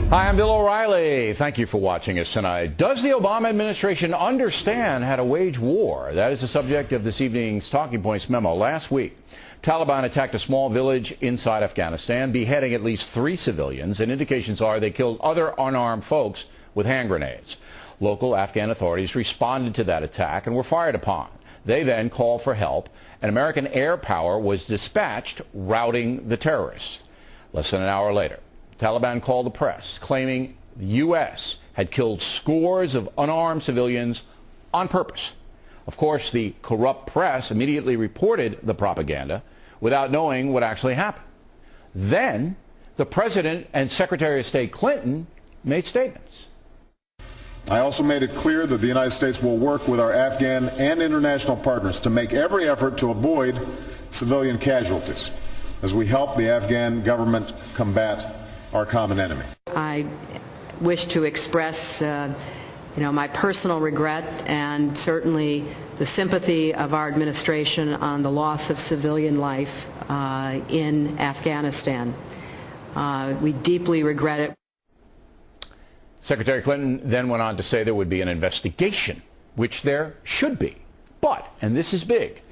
Hi, I'm Bill O'Reilly. Thank you for watching us tonight. Does the Obama administration understand how to wage war? That is the subject of this evening's Talking Points memo. Last week, Taliban attacked a small village inside Afghanistan, beheading at least 3 civilians, and indications are they killed other unarmed folks with hand grenades. Local Afghan authorities responded to that attack and were fired upon. They then called for help, and American air power was dispatched, routing the terrorists. Less than an hour later, Taliban called the press, claiming the U.S. had killed scores of unarmed civilians on purpose. Of course, the corrupt press immediately reported the propaganda without knowing what actually happened. Then, the President and Secretary of State Clinton made statements. I also made it clear that the United States will work with our Afghan and international partners to make every effort to avoid civilian casualties as we help the Afghan government combat our common enemy. I wish to express my personal regret and certainly the sympathy of our administration on the loss of civilian life in Afghanistan. We deeply regret it. Secretary Clinton then went on to say there would be an investigation, which there should be. But, and this is big,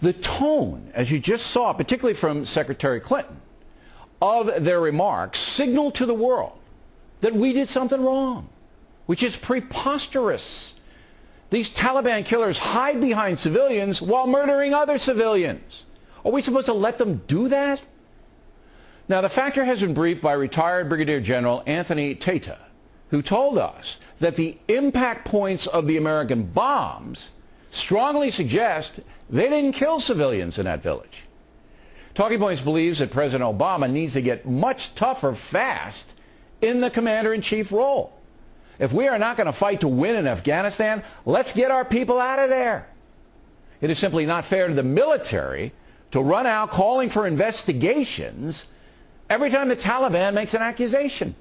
the tone, as you just saw, particularly from Secretary Clinton, of their remarks signal to the world that we did something wrong, which is preposterous. These Taliban killers hide behind civilians while murdering other civilians. Are we supposed to let them do that? Now, the factor has been briefed by retired Brigadier General Anthony Tata, who told us that the impact points of the American bombs strongly suggest they didn't kill civilians in that village. Talking Points believes that President Obama needs to get much tougher fast in the commander-in-chief role. If we are not going to fight to win in Afghanistan, let's get our people out of there. It is simply not fair to the military to run out calling for investigations every time the Taliban makes an accusation.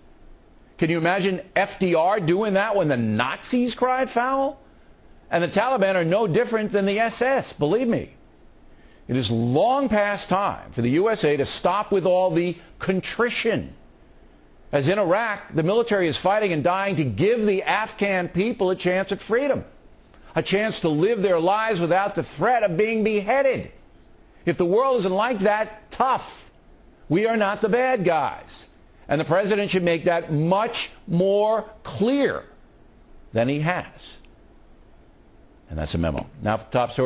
Can you imagine FDR doing that when the Nazis cried foul? And the Taliban are no different than the SS, believe me. It is long past time for the USA to stop with all the contrition. As in Iraq, the military is fighting and dying to give the Afghan people a chance at freedom, a chance to live their lives without the threat of being beheaded. If the world isn't like that, tough. We are not the bad guys. And the president should make that much more clear than he has. And that's a memo. Now for the top story.